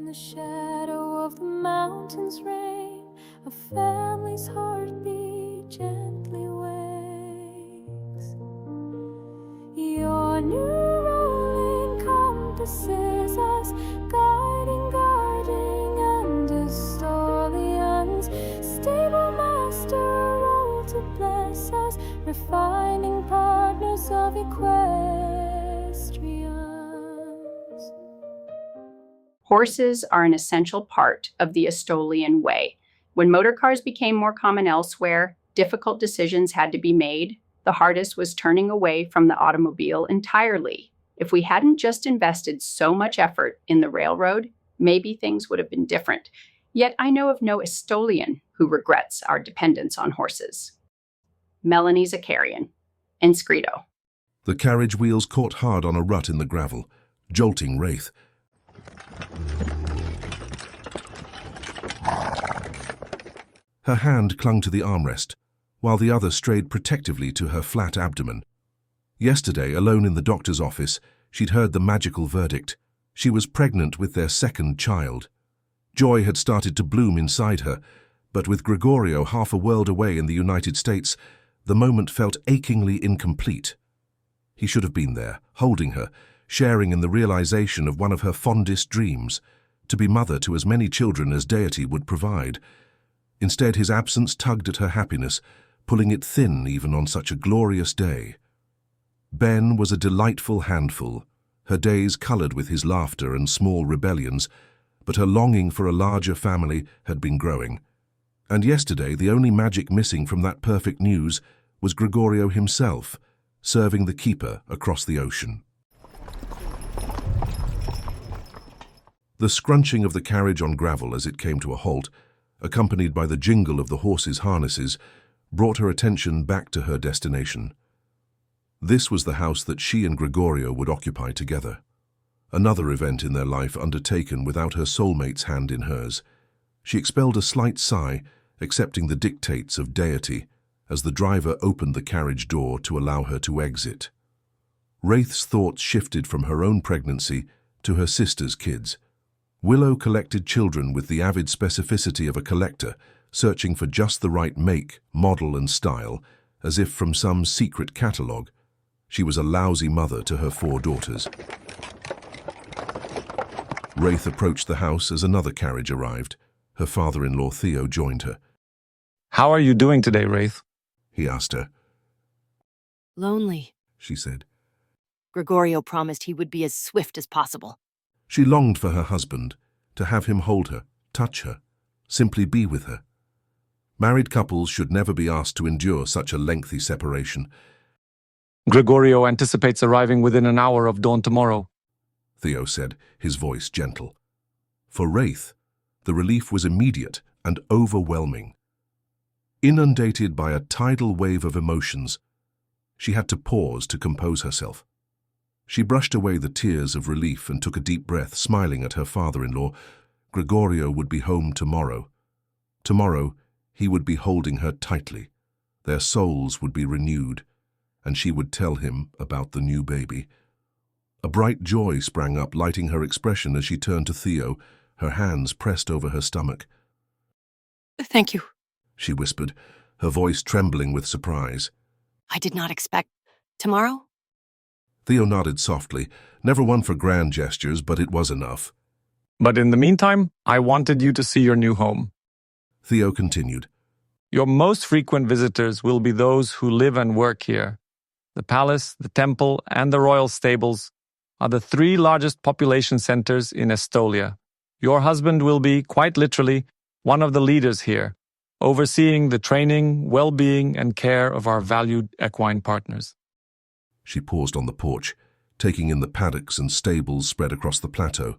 the shadow of the mountains reign, a family's heartbeat gently wakes. Your new role encompasses us, guiding, guarding, and Estolians. Stable master role to bless us, refining partners of equestrians. Horses are an essential part of the Estolian Way. When motor cars became more common elsewhere, difficult decisions had to be made. The hardest was turning away from the automobile entirely. If we hadn't just invested so much effort in the railroad, maybe things would have been different. Yet I know of no Estolian who regrets our dependence on horses. Melanie Zakarian, Inscrito. The carriage wheels caught hard on a rut in the gravel, jolting Wraith. Her hand clung to the armrest, while the other strayed protectively to her flat abdomen. Yesterday, alone in the doctor's office, she'd heard the magical verdict. She was pregnant with their second child. Joy had started to bloom inside her, but with Gregorio half a world away in the United States, the moment felt achingly incomplete. He should have been there, holding her, sharing in the realization of one of her fondest dreams, to be mother to as many children as deity would provide. Instead, his absence tugged at her happiness, pulling it thin even on such a glorious day. Ben was a delightful handful, her days colored with his laughter and small rebellions, but her longing for a larger family had been growing. And yesterday, the only magic missing from that perfect news was Gregorio himself, serving the keeper across the ocean. The scrunching of the carriage on gravel as it came to a halt, accompanied by the jingle of the horses' harnesses, brought her attention back to her destination. This was the house that she and Gregorio would occupy together. Another event in their life undertaken without her soulmate's hand in hers. She expelled a slight sigh, accepting the dictates of deity, as the driver opened the carriage door to allow her to exit. Wraith's thoughts shifted from her own pregnancy to her sister's kids. Willow collected children with the avid specificity of a collector, searching for just the right make, model, and style, as if from some secret catalogue. She was a lousy mother to her 4 daughters. Wraith approached the house as another carriage arrived. Her father-in-law Theo joined her. "How are you doing today, Wraith?" He asked her. "Lonely," she said. Gregorio promised he would be as swift as possible. She longed for her husband, to have him hold her, touch her, simply be with her. Married couples should never be asked to endure such a lengthy separation. "Gregorio anticipates arriving within an hour of dawn tomorrow," Theo said, his voice gentle. For Wraith, the relief was immediate and overwhelming. Inundated by a tidal wave of emotions, she had to pause to compose herself. She brushed away the tears of relief and took a deep breath, smiling at her father-in-law. Gregorio would be home tomorrow. Tomorrow, he would be holding her tightly. Their souls would be renewed, and she would tell him about the new baby. A bright joy sprang up, lighting her expression as she turned to Theo, her hands pressed over her stomach. "Thank you." She whispered, her voice trembling with surprise. "I did not expect... Tomorrow?" Theo nodded softly, never one for grand gestures, but it was enough. "But in the meantime, I wanted you to see your new home." Theo continued. "Your most frequent visitors will be those who live and work here. The palace, the temple, and the royal stables are the 3 largest population centers in Estolia. Your husband will be, quite literally, one of the leaders here, overseeing the training, well-being, and care of our valued equine partners." She paused on the porch, taking in the paddocks and stables spread across the plateau.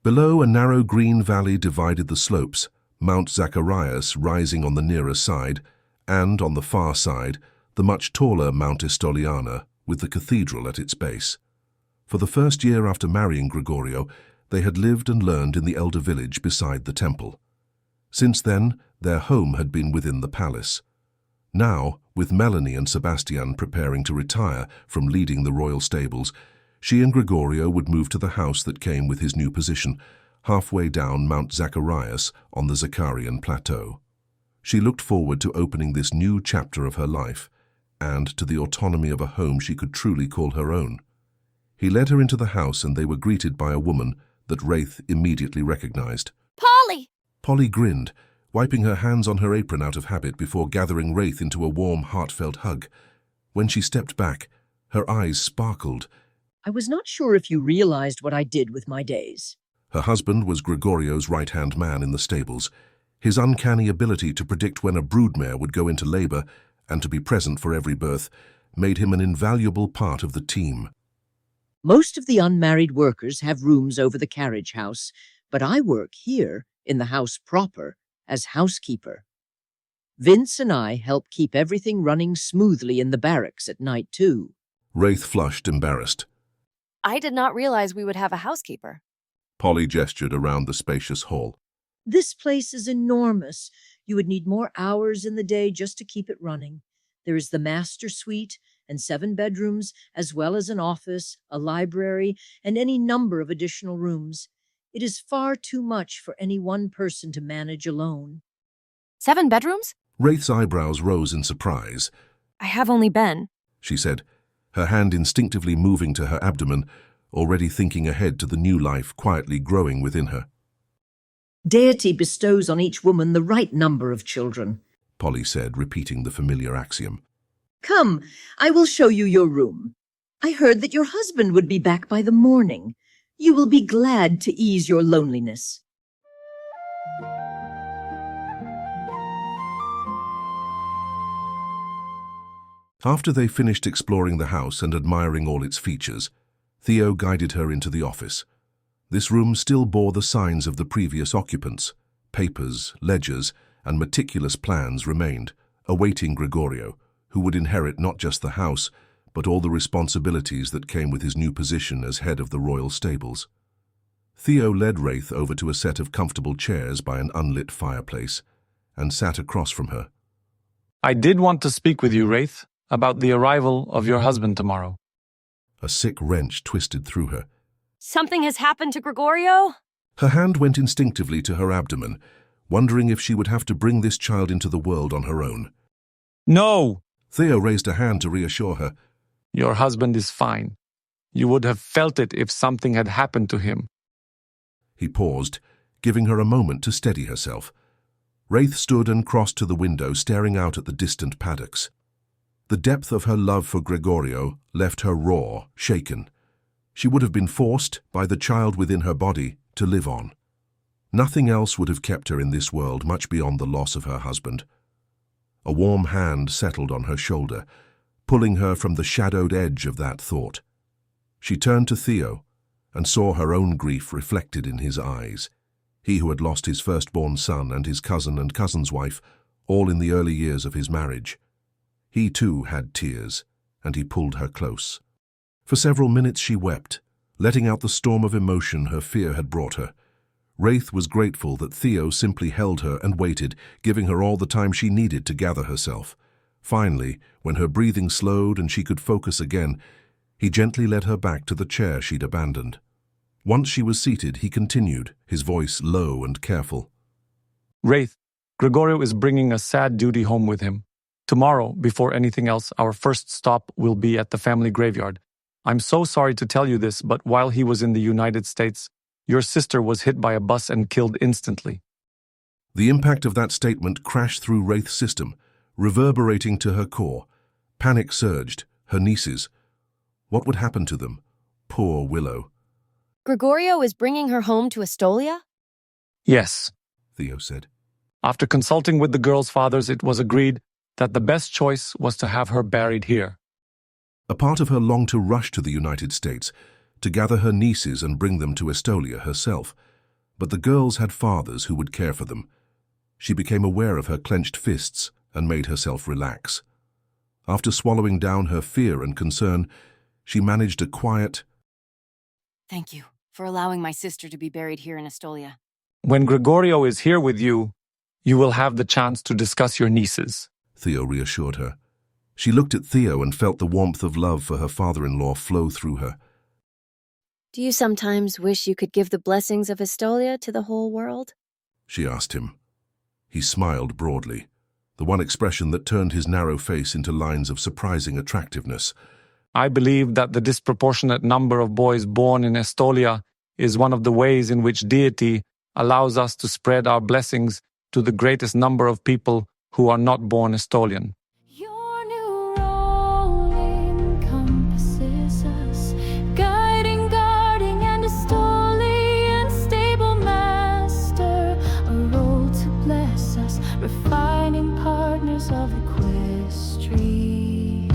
Below, a narrow green valley divided the slopes, Mount Zacharias rising on the nearer side, and, on the far side, the much taller Mount Estoliana, with the cathedral at its base. For the first year after marrying Gregorio, they had lived and learned in the elder village beside the temple. Since then, their home had been within the palace. Now, with Melanie and Sebastian preparing to retire from leading the royal stables, she and Gregorio would move to the house that came with his new position, halfway down Mount Zacharias on the Zacharian Plateau. She looked forward to opening this new chapter of her life and to the autonomy of a home she could truly call her own. He led her into the house and they were greeted by a woman that Wraith immediately recognized. Polly! Polly grinned, wiping her hands on her apron out of habit before gathering Wraith into a warm, heartfelt hug. When she stepped back, her eyes sparkled. I was not sure if you realized what I did with my days. Her husband was Gregorio's right-hand man in the stables. His uncanny ability to predict when a broodmare would go into labor and to be present for every birth made him an invaluable part of the team. Most of the unmarried workers have rooms over the carriage house, but I work here, in the house proper, as housekeeper. Vince and I help keep everything running smoothly in the barracks at night, too. Wraith flushed, embarrassed. I did not realize we would have a housekeeper. Polly gestured around the spacious hall. This place is enormous. You would need more hours in the day just to keep it running. There is the master suite and 7 bedrooms, as well as an office, a library, and any number of additional rooms. It is far too much for any one person to manage alone. 7 bedrooms? Wraith's eyebrows rose in surprise. I have only been. She said, her hand instinctively moving to her abdomen, already thinking ahead to the new life quietly growing within her. Deity bestows on each woman the right number of children. Polly said, repeating the familiar axiom. Come, I will show you your room. I heard that your husband would be back by the morning. You will be glad to ease your loneliness. After they finished exploring the house and admiring all its features, Theo guided her into the office. This room still bore the signs of the previous occupants. Papers, ledgers, and meticulous plans remained, awaiting Gregorio, who would inherit not just the house, but all the responsibilities that came with his new position as head of the royal stables. Theo led Wraith over to a set of comfortable chairs by an unlit fireplace, and sat across from her. I did want to speak with you, Wraith, about the arrival of your husband tomorrow. A sick wrench twisted through her. Something has happened to Gregorio? Her hand went instinctively to her abdomen, wondering if she would have to bring this child into the world on her own. No! Theo raised a hand to reassure her. Your husband is fine. You would have felt it if something had happened to him. He paused, giving her a moment to steady herself. Wraith stood and crossed to the window, staring out at the distant paddocks. The depth of her love for Gregorio left her raw, shaken. She would have been forced, by the child within her body, to live on. Nothing else would have kept her in this world much beyond the loss of her husband. A warm hand settled on her shoulder, pulling her from the shadowed edge of that thought. She turned to Theo and saw her own grief reflected in his eyes. He who had lost his firstborn son and his cousin and cousin's wife, all in the early years of his marriage. He too had tears, and he pulled her close. For several minutes she wept, letting out the storm of emotion her fear had brought her. Wraith was grateful that Theo simply held her and waited, giving her all the time she needed to gather herself. Finally, when her breathing slowed and she could focus again, he gently led her back to the chair she'd abandoned. Once she was seated, he continued, his voice low and careful. Wraith, Gregorio is bringing a sad duty home with him. Tomorrow, before anything else, our first stop will be at the family graveyard. I'm so sorry to tell you this, but while he was in the United States, your sister was hit by a bus and killed instantly. The impact of that statement crashed through Wraith's system, reverberating to her core. Panic surged. Her nieces. What would happen to them? Poor Willow. Gregorio is bringing her home to Estolia? Yes, Theo said. after consulting with the girls' fathers, it was agreed that the best choice was to have her buried here. A part of her longed to rush to the United States, to gather her nieces and bring them to Estolia herself. But the girls had fathers who would care for them. She became aware of her clenched fists and made herself relax. After swallowing down her fear and concern, she managed a quiet, Thank you for allowing my sister to be buried here in Estolia. When Gregorio is here with you, you will have the chance to discuss your nieces. Theo reassured her. She looked at Theo and felt the warmth of love for her father-in-law flow through her. Do you sometimes wish you could give the blessings of Estolia to the whole world? She asked him. He smiled broadly, the one expression that turned his narrow face into lines of surprising attractiveness. I believe that the disproportionate number of boys born in Estolia is one of the ways in which deity allows us to spread our blessings to the greatest number of people who are not born Estolian. Your new role encompasses us, guiding, guarding, and Estolian stable master, a role to bless us, refining partners of equestrians.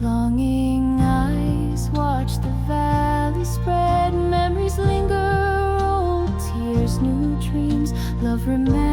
Longing eyes watch the valley spread, memories linger, old tears, new dreams, love remains.